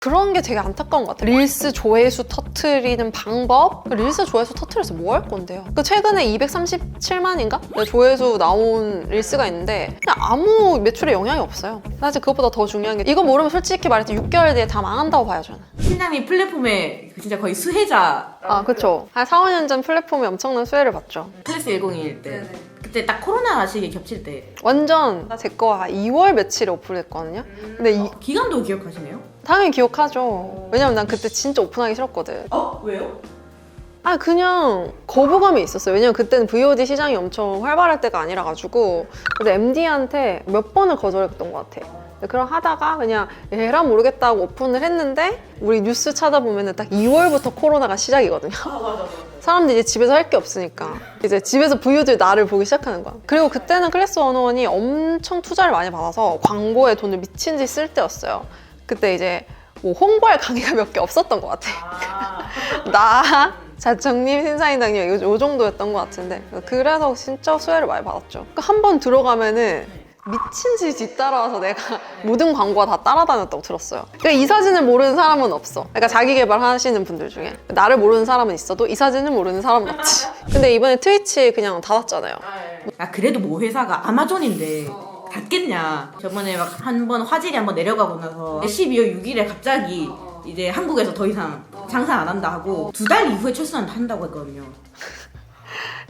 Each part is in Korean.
그런 게 되게 안타까운 것 같아요. 릴스 조회수 터트리는 방법? 릴스 조회수 터트려서 뭐 할 건데요? 최근에 237만인가? 조회수 나온 릴스가 있는데 그냥 아무 매출에 영향이 없어요. 사실 그것보다 더 중요한 게 이거 모르면 솔직히 말해서 6개월 뒤에 다 망한다고 봐요, 저는. 팀장님 플랫폼에 진짜 거의 수혜자. 아, 그쵸. 한 4, 5년 전 플랫폼이 엄청난 수혜를 봤죠. 클래스 101 때. 그때 딱 코로나 시기에 겹칠 때. 완전 제 거 2월 며칠에 오픈했거든요. 근데 기간도 기억하시네요? 당연히 기억하죠. 왜냐면 난 그때 진짜 오픈하기 싫었거든. 왜요? 아, 그냥 거부감이 있었어요. 왜냐면 그때는 VOD 시장이 엄청 활발할 때가 아니라 가지고 근데 MD한테 몇 번을 거절했던 것 같아. 그럼 하다가 그냥 에라 모르겠다고 오픈을 했는데 우리 뉴스 찾아보면 딱 2월부터 코로나가 시작이거든요. 맞아. 사람들이 이제 집에서 할 게 없으니까 이제 집에서 VOD 나를 보기 시작하는 거야. 그리고 그때는 클래스 101이 엄청 투자를 많이 받아서 광고에 돈을 미친 듯이 쓸 때였어요. 그때 이제 뭐 홍보할 강의가 몇 개 없었던 것 같아. 나, 자청님, 신사임당님 요 정도였던 것 같은데 그래서 진짜 수혜를 많이 받았죠. 한 번 들어가면은 미친 듯이 뒤따라와서 내가 모든 광고가 다 따라다녔다고 들었어요. 그러니까 이 사진을 모르는 사람은 없어. 그러니까 자기 개발 하시는 분들 중에 나를 모르는 사람은 있어도 이 사진을 모르는 사람은 없지. 근데 이번에 트위치 그냥 닫았잖아요. 그래도 뭐 회사가 아마존인데 닫겠냐. 저번에 막 한 번 화질이 한번 내려가고 나서 12월 6일에 갑자기 이제 한국에서 더 이상 장사 안 한다 하고 2달 이후에 한다고 했거든요.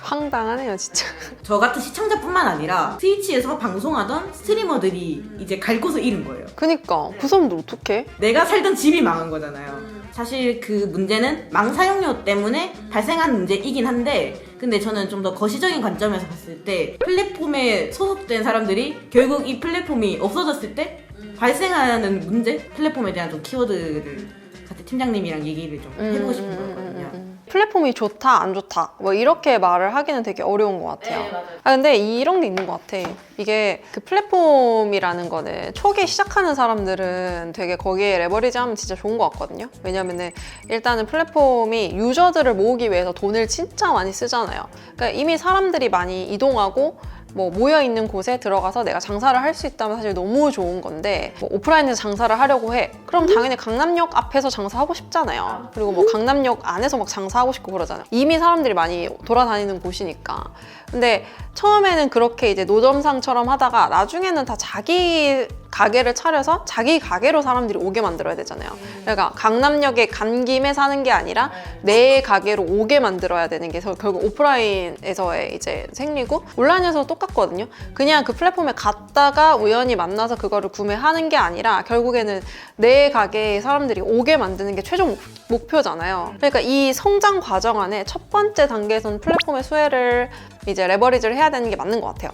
황당하네요, 진짜. 저 같은 시청자뿐만 아니라 트위치에서 방송하던 스트리머들이 이제 갈 곳을 잃은 거예요. 그니까 그 사람들 어떡해? 내가 살던 집이 망한 거잖아요. 사실 그 문제는 망 사용료 때문에 발생한 문제이긴 한데 근데 저는 좀 더 거시적인 관점에서 봤을 때 플랫폼에 소속된 사람들이 결국 이 플랫폼이 없어졌을 때 발생하는 문제? 플랫폼에 대한 좀 키워드를 같이 팀장님이랑 얘기를 좀 해보고 싶은 거였거든요. 플랫폼이 좋다 안 좋다 뭐 이렇게 말을 하기는 되게 어려운 것 같아요. 네, 맞아요. 근데 이런 게 있는 것 같아. 이게 그 플랫폼이라는 거는 초기 시작하는 사람들은 되게 거기에 레버리지 하면 진짜 좋은 것 같거든요. 왜냐면은 일단은 플랫폼이 유저들을 모으기 위해서 돈을 진짜 많이 쓰잖아요. 그러니까 이미 사람들이 많이 이동하고 뭐 모여있는 곳에 들어가서 내가 장사를 할 수 있다면 사실 너무 좋은 건데 뭐 오프라인에서 장사를 하려고 해. 그럼 당연히 강남역 앞에서 장사하고 싶잖아요. 그리고 뭐 강남역 안에서 막 장사하고 싶고 그러잖아요. 이미 사람들이 많이 돌아다니는 곳이니까. 근데 처음에는 그렇게 이제 노점상처럼 하다가 나중에는 다 자기 가게를 차려서 자기 가게로 사람들이 오게 만들어야 되잖아요. 그러니까 강남역에 간 김에 사는 게 아니라 내 가게로 오게 만들어야 되는 게 결국 오프라인에서의 이제 생리고 온라인에서 똑같거든요. 그냥 그 플랫폼에 갔다가 우연히 만나서 그거를 구매하는 게 아니라 결국에는 내 가게에 사람들이 오게 만드는 게 최종 목표잖아요. 그러니까 이 성장 과정 안에 첫 번째 단계에서는 플랫폼의 수혜를 이제 레버리지를 해야 되는 게 맞는 것 같아요.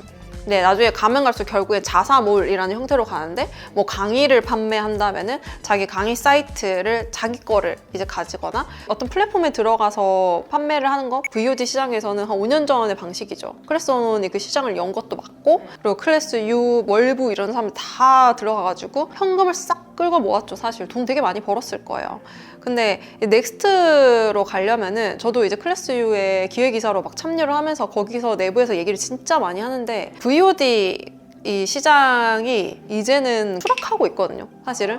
네, 나중에 가면 갈수록 결국에 자사몰이라는 형태로 가는데 뭐 강의를 판매한다면은 자기 강의 사이트를 자기 거를 이제 가지거나 어떤 플랫폼에 들어가서 판매를 하는 거 VOD 시장에서는 한 5년 전의 방식이죠. 클래스원이 그 시장을 연 것도 맞고 그리고 클래스 U, 월부 이런 사람들 다 들어가가지고 현금을 싹 끌고 모았죠. 사실 돈 되게 많이 벌었을 거예요. 근데 넥스트로 가려면은 저도 이제 클래스 U의 기획이사로 막 참여를 하면서 거기서 내부에서 얘기를 진짜 많이 하는데 VOD 이 시장이 이제는 추락하고 있거든요, 사실은.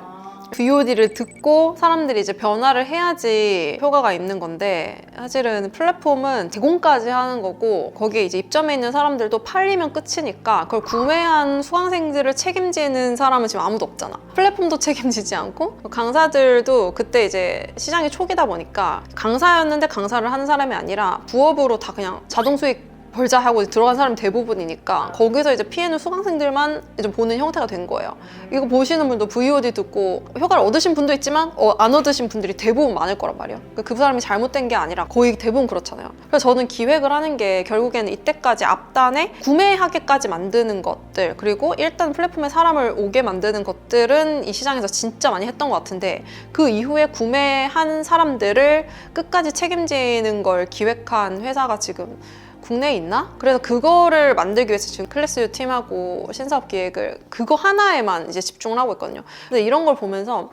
VOD를 듣고 사람들이 이제 변화를 해야지 효과가 있는 건데 사실은 플랫폼은 제공까지 하는 거고 거기에 이제 입점해 있는 사람들도 팔리면 끝이니까 그걸 구매한 수강생들을 책임지는 사람은 지금 아무도 없잖아. 플랫폼도 책임지지 않고 강사들도 그때 이제 시장이 초기다 보니까 강사였는데 강사를 하는 사람이 아니라 부업으로 다 그냥 자동 수익 벌자 하고 들어간 사람이 대부분이니까 거기서 이제 피해는 수강생들만 좀 보는 형태가 된 거예요. 이거 보시는 분도 VOD 듣고 효과를 얻으신 분도 있지만 안 얻으신 분들이 대부분 많을 거란 말이에요. 그 사람이 잘못된 게 아니라 거의 대부분 그렇잖아요. 그래서 저는 기획을 하는 게 결국에는 이때까지 앞단에 구매하게까지 만드는 것들 그리고 일단 플랫폼에 사람을 오게 만드는 것들은 이 시장에서 진짜 많이 했던 것 같은데 그 이후에 구매한 사람들을 끝까지 책임지는 걸 기획한 회사가 지금 국내에 있나? 그래서 그거를 만들기 위해서 지금 클래스 팀하고 신사업 기획을 그거 하나에만 이제 집중을 하고 있거든요. 근데 이런 걸 보면서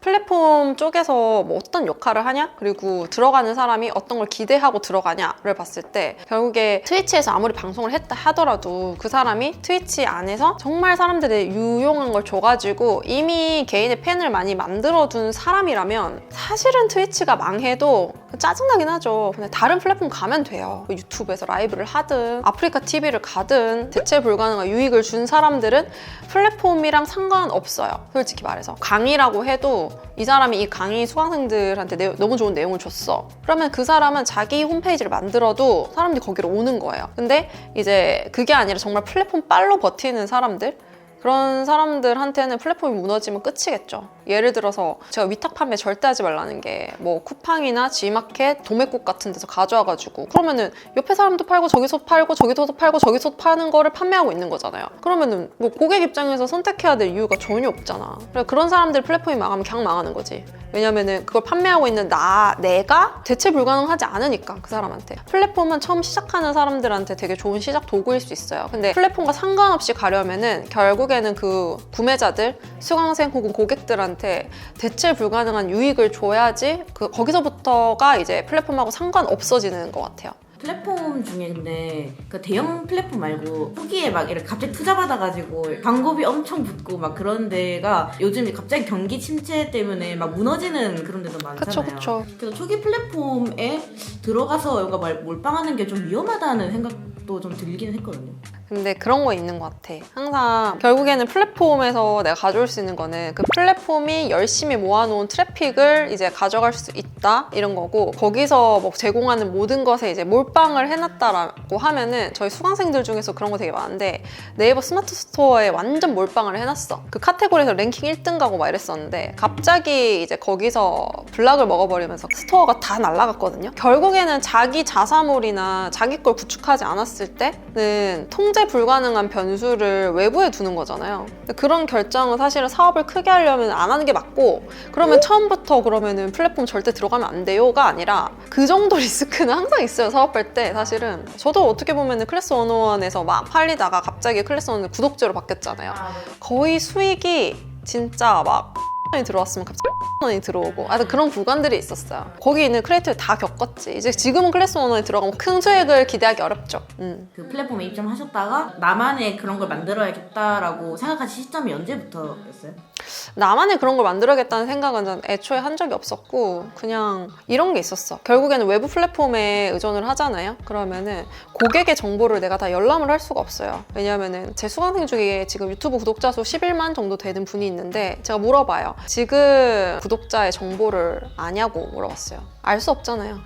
플랫폼 쪽에서 뭐 어떤 역할을 하냐? 그리고 들어가는 사람이 어떤 걸 기대하고 들어가냐를 봤을 때 결국에 트위치에서 아무리 방송을 했다 하더라도 그 사람이 트위치 안에서 정말 사람들이 유용한 걸 줘가지고 이미 개인의 팬을 많이 만들어둔 사람이라면 사실은 트위치가 망해도 짜증나긴 하죠. 근데 다른 플랫폼 가면 돼요. 유튜브에서 라이브를 하든 아프리카 TV를 가든 대체 불가능한 유익을 준 사람들은 플랫폼이랑 상관없어요. 솔직히 말해서 강의라고 해도 이 사람이 이 강의 수강생들한테 너무 좋은 내용을 줬어. 그러면 그 사람은 자기 홈페이지를 만들어도 사람들이 거기로 오는 거예요. 근데 이제 그게 아니라 정말 플랫폼 빨로 버티는 사람들, 그런 사람들한테는 플랫폼이 무너지면 끝이겠죠. 예를 들어서 제가 위탁 판매 절대 하지 말라는 게 뭐 쿠팡이나 G마켓, 도매국 같은 데서 가져와가지고 그러면은 옆에 사람도 팔고 저기서 팔고 저기서 팔고 저기서 파는 거를 판매하고 있는 거잖아요. 그러면은 뭐 고객 입장에서 선택해야 될 이유가 전혀 없잖아. 그러니까 그런 사람들 플랫폼이 망하면 그냥 망하는 거지. 왜냐면은 그걸 판매하고 있는 내가 대체 불가능하지 않으니까 그 사람한테. 플랫폼은 처음 시작하는 사람들한테 되게 좋은 시작 도구일 수 있어요. 근데 플랫폼과 상관없이 가려면은 결국에는 그 구매자들, 수강생 혹은 고객들한테 대체 불가능한 유익을 줘야지 거기서부터가 이제 플랫폼하고 상관없어지는 것 같아요. 플랫폼 중에 근데 그 대형 플랫폼 말고 후기에 막 이렇게 갑자기 투자 받아가지고 광고비 엄청 붙고 막 그런 데가 요즘 갑자기 경기 침체 때문에 막 무너지는 그런 데도 많잖아요. 그쵸. 그래서 초기 플랫폼에 들어가서 뭔가 몰빵하는 게 좀 위험하다는 생각도 좀 들기는 했거든요. 근데 그런 거 있는 것 같아. 항상 결국에는 플랫폼에서 내가 가져올 수 있는 거는 그 플랫폼이 열심히 모아놓은 트래픽을 이제 가져갈 수 있다 이런 거고, 거기서 뭐 제공하는 모든 것에 이제 몰빵을 해놨다라고 하면은 저희 수강생들 중에서 그런 거 되게 많은데 네이버 스마트 스토어에 완전 몰빵을 해놨어. 그 카테고리에서 랭킹 1등 가고 막 이랬었는데 갑자기 이제 거기서 블락을 먹어버리면서 스토어가 다 날아갔거든요. 결국에는 자기 자사몰이나 자기 걸 구축하지 않았을 때는 통제 불가능한 변수를 외부에 두는 거잖아요. 그런 결정은 사실은 사업을 크게 하려면 안 하는 게 맞고, 그러면 처음부터 그러면은 플랫폼 절대 들어가면 안 돼요가 아니라 그 정도 리스크는 항상 있어요. 사업할 때. 사실은 저도 어떻게 보면은 클래스 101에서 막 팔리다가 갑자기 클래스 101 구독자로 바뀌었잖아요. 거의 수익이 진짜 막 원이 들어왔으면 갑자기 원이 들어오고 그런 구간들이 있었어요. 거기 있는 크리에이터들 다 겪었지. 이제 지금은 클래스 101에 들어가면 큰 수익을 기대하기 어렵죠. 그 플랫폼에 입점하셨다가 나만의 그런 걸 만들어야겠다라고 생각하신 시점이 언제부터였어요? 나만의 그런 걸 만들어야겠다는 생각은 전 애초에 한 적이 없었고, 그냥 이런 게 있었어. 결국에는 외부 플랫폼에 의존을 하잖아요. 그러면은 고객의 정보를 내가 다 열람을 할 수가 없어요. 왜냐면은 제 수강생 중에 지금 유튜브 구독자 수 11만 정도 되는 분이 있는데 제가 물어봐요. 지금 구독자의 정보를 아냐고 물어봤어요. 알 수 없잖아요.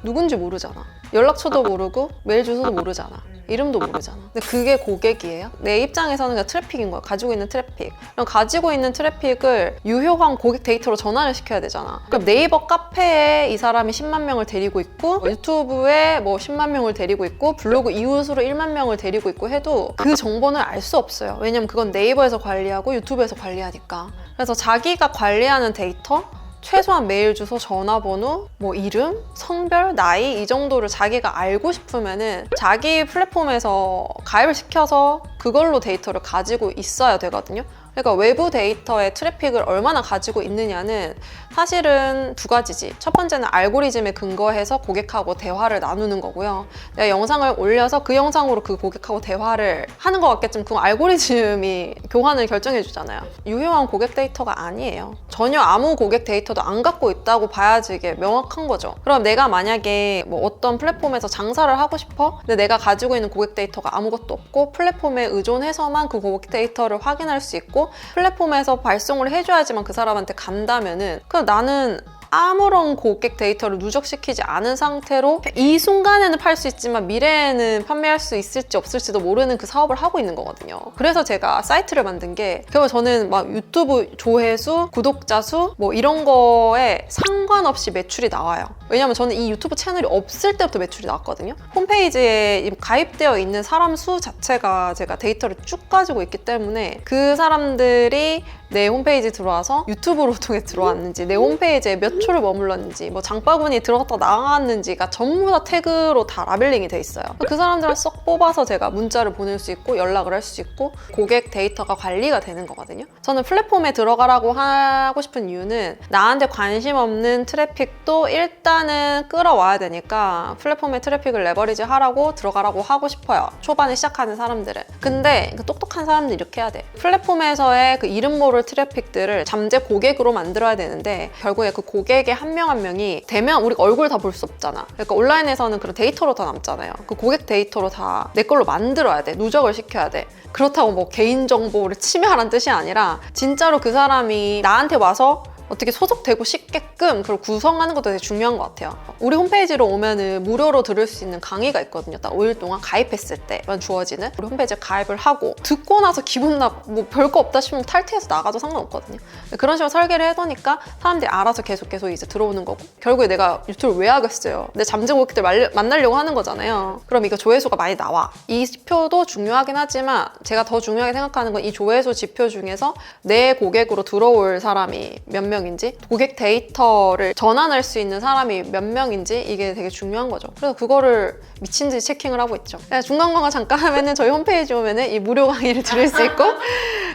누군지 모르잖아. 연락처도 모르고 메일 주소도 모르잖아. 이름도 모르잖아. 근데 그게 고객이에요? 내 입장에서는 그냥 트래픽인 거야. 가지고 있는 트래픽. 그럼 가지고 있는 트래픽을 유효한 고객 데이터로 전환을 시켜야 되잖아. 그럼 네이버 카페에 이 사람이 10만 명을 데리고 있고, 유튜브에 뭐 10만 명을 데리고 있고, 블로그 이웃으로 1만 명을 데리고 있고 해도 그 정보는 알 수 없어요. 왜냐면 그건 네이버에서 관리하고 유튜브에서 관리하니까. 그래서 자기가 관리하는 데이터, 최소한 메일 주소, 전화번호, 뭐 이름, 성별, 나이 이 정도를 자기가 알고 싶으면은 자기 플랫폼에서 가입을 시켜서 그걸로 데이터를 가지고 있어야 되거든요. 그러니까 외부 데이터의 트래픽을 얼마나 가지고 있느냐는 사실은 두 가지지. 첫 번째는 알고리즘에 근거해서 고객하고 대화를 나누는 거고요. 내가 영상을 올려서 그 영상으로 그 고객하고 대화를 하는 것 같겠지만 그건 알고리즘이 교환을 결정해 주잖아요. 유효한 고객 데이터가 아니에요. 전혀 아무 고객 데이터도 안 갖고 있다고 봐야지 이게 명확한 거죠. 그럼 내가 만약에 뭐 어떤 플랫폼에서 장사를 하고 싶어? 근데 내가 가지고 있는 고객 데이터가 아무것도 없고 플랫폼에 의존해서만 그 고객 데이터를 확인할 수 있고 플랫폼에서 발송을 해줘야지만 그 사람한테 간다면은 그럼 나는 아무런 고객 데이터를 누적시키지 않은 상태로 이 순간에는 팔 수 있지만 미래에는 판매할 수 있을지 없을지도 모르는 그 사업을 하고 있는 거거든요. 그래서 제가 사이트를 만든 게, 결국 저는 막 유튜브 조회수, 구독자 수 뭐 이런 거에 상관없이 매출이 나와요. 왜냐면 저는 이 유튜브 채널이 없을 때부터 매출이 나왔거든요. 홈페이지에 가입되어 있는 사람 수 자체가 제가 데이터를 쭉 가지고 있기 때문에 그 사람들이 내 홈페이지 들어와서 유튜브로 통해 들어왔는지, 내 홈페이지에 몇 초를 머물렀는지 뭐 장바구니 들어갔다 나갔는지가 전부 다 태그로 다 라벨링이 돼 있어요. 그 사람들을 쏙 뽑아서 제가 문자를 보낼 수 있고 연락을 할 수 있고 고객 데이터가 관리가 되는 거거든요. 저는 플랫폼에 들어가라고 하고 싶은 이유는 나한테 관심 없는 트래픽도 일단은 끌어와야 되니까 플랫폼의 트래픽을 레버리지 하라고 들어가라고 하고 싶어요. 초반에 시작하는 사람들은. 근데 그 똑똑한 사람들이 이렇게 해야 돼. 플랫폼에서의 그 이름 모를 트래픽들을 잠재 고객으로 만들어야 되는데 결국에 그 고객의 한 명 한 명이 되면 우리가 얼굴 다 볼 수 없잖아. 그러니까 온라인에서는 그런 데이터로 다 남잖아요. 그 고객 데이터로 다 내 걸로 만들어야 돼. 누적을 시켜야 돼. 그렇다고 뭐 개인정보를 침해하라는 뜻이 아니라 진짜로 그 사람이 나한테 와서 어떻게 소속되고 싶게끔 그걸 구성하는 것도 되게 중요한 것 같아요. 우리 홈페이지로 오면은 무료로 들을 수 있는 강의가 있거든요. 딱 5일 동안 가입했을 때만 주어지는. 우리 홈페이지에 가입을 하고 듣고 나서 기분 뭐 별거 없다 싶으면 탈퇴해서 나가도 상관없거든요. 그런 식으로 설계를 해놓으니까 사람들이 알아서 계속 이제 들어오는 거고 결국에 내가 유튜브를 왜 하겠어요? 내 잠재 고객들 만나려고 하는 거잖아요. 그럼 이거 조회수가 많이 나와. 이 지표도 중요하긴 하지만 제가 더 중요하게 생각하는 건 이 조회수 지표 중에서 내 고객으로 들어올 사람이 몇 명인지 고객 데이터를 전환할 수 있는 사람이 몇 명인지 이게 되게 중요한 거죠. 그래서 그거를 미친 듯이 체킹을 하고 있죠. 중간광고 잠깐 하면은 저희 홈페이지 오면은 이 무료 강의를 들을 수 있고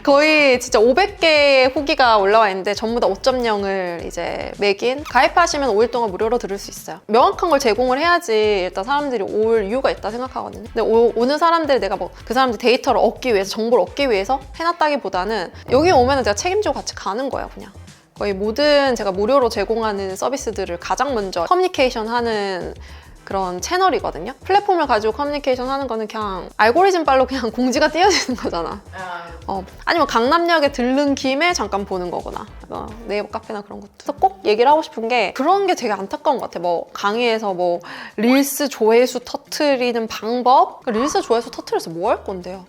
거의 진짜 500개의 후기가 올라와 있는데 전부 다 5.0을 이제 매긴 가입하시면 5일 동안 무료로 들을 수 있어요. 명확한 걸 제공을 해야지 일단 사람들이 올 이유가 있다 생각하거든요. 근데 오는 사람들이 내가 뭐 그 사람들 데이터를 얻기 위해서 정보를 얻기 위해서 해놨다기보다는 여기 오면은 제가 책임지고 같이 가는 거예요. 그냥 거의 모든 제가 무료로 제공하는 서비스들을 가장 먼저 커뮤니케이션 하는 그런 채널이거든요. 플랫폼을 가지고 커뮤니케이션 하는 거는 그냥 알고리즘 발로 그냥 공지가 띄어지는 거잖아. 아니면 강남역에 들른 김에 잠깐 보는 거구나. 네이버 카페나 그런 것도. 그래서 꼭 얘기를 하고 싶은 게 그런 게 되게 안타까운 것 같아. 뭐 강의에서 뭐 릴스 조회수 터트리는 방법? 릴스 조회수 터트려서 뭐 할 건데요?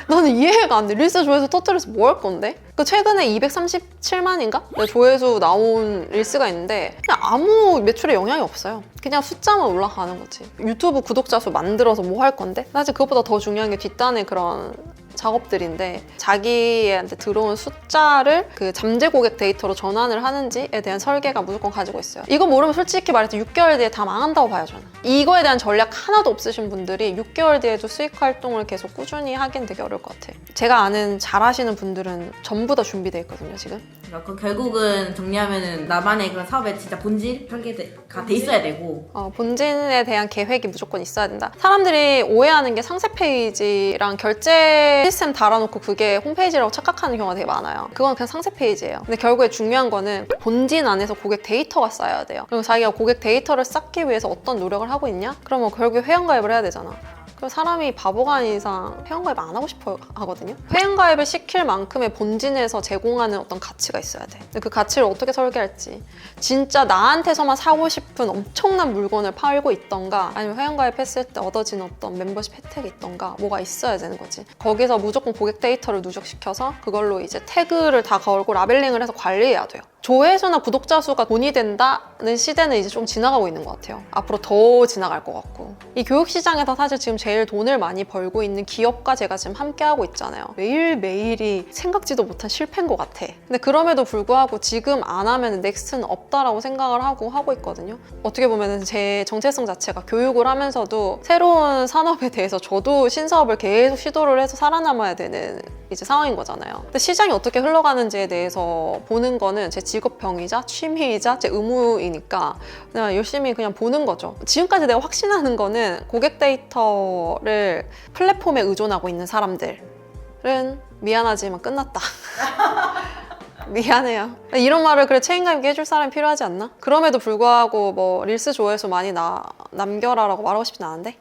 나는 이해가 안 돼. 릴스 조회수 터트려서 뭐 할 건데? 그 최근에 237만인가? 조회수 나온 릴스가 있는데 그냥 아무 매출에 영향이 없어요. 그냥 숫자만 올라가는 거지. 유튜브 구독자 수 만들어서 뭐 할 건데? 사실 그것보다 더 중요한 게 뒷단의 그런 작업들인데 자기한테 들어온 숫자를 그 잠재 고객 데이터로 전환을 하는지에 대한 설계가 무조건 가지고 있어요. 이거 모르면 솔직히 말해서 6개월 뒤에 다 망한다고 봐요, 저는. 이거에 대한 전략 하나도 없으신 분들이 6개월 뒤에도 수익 활동을 계속 꾸준히 하긴 되게 어려울 것 같아요. 제가 아는 잘하시는 분들은 전부 다 준비되어 있거든요, 지금. 그러니까 결국은 정리하면은 나만의 그런 사업에 진짜 본질 설계가 돼 있어야 되고 본진에 대한 계획이 무조건 있어야 된다. 사람들이 오해하는 게 상세 페이지랑 결제 시스템 달아놓고 그게 홈페이지라고 착각하는 경우가 되게 많아요. 그건 그냥 상세 페이지예요. 근데 결국에 중요한 거는 본진 안에서 고객 데이터가 쌓여야 돼요. 그리고 자기가 고객 데이터를 쌓기 위해서 어떤 노력을 하고 있냐? 그러면 결국에 회원가입을 해야 되잖아. 그럼 사람이 바보가 아닌 이상 회원가입 안 하고 싶어 하거든요. 회원가입을 시킬 만큼의 본진에서 제공하는 어떤 가치가 있어야 돼. 근데 그 가치를 어떻게 설계할지. 진짜 나한테서만 사고 싶은 엄청난 물건을 팔고 있던가 아니면 회원가입했을 때 얻어지는 어떤 멤버십 혜택이 있던가 뭐가 있어야 되는 거지. 거기서 무조건 고객 데이터를 누적시켜서 그걸로 이제 태그를 다 걸고 라벨링을 해서 관리해야 돼요. 조회수나 구독자 수가 돈이 된다는 시대는 이제 좀 지나가고 있는 것 같아요. 앞으로 더 지나갈 것 같고. 이 교육시장에서 사실 지금 제일 돈을 많이 벌고 있는 기업과 제가 지금 함께하고 있잖아요. 매일매일이 생각지도 못한 실패인 것 같아. 근데 그럼에도 불구하고 지금 안 하면 넥스트는 없다라고 생각을 하고 있거든요. 어떻게 보면 제 정체성 자체가 교육을 하면서도 새로운 산업에 대해서 저도 신사업을 계속 시도를 해서 살아남아야 되는 이제 상황인 거잖아요. 근데 시장이 어떻게 흘러가는지에 대해서 보는 거는 제 직업병이자 취미이자 제 의무이니까 그냥 열심히 그냥 보는 거죠. 지금까지 내가 확신하는 거는 고객 데이터를 플랫폼에 의존하고 있는 사람들은 미안하지만 끝났다. 미안해요. 이런 말을 그래 책임감 있게 해줄 사람이 필요하지 않나? 그럼에도 불구하고 뭐 릴스 조회수 많이 남겨라라고 말하고 싶진 않은데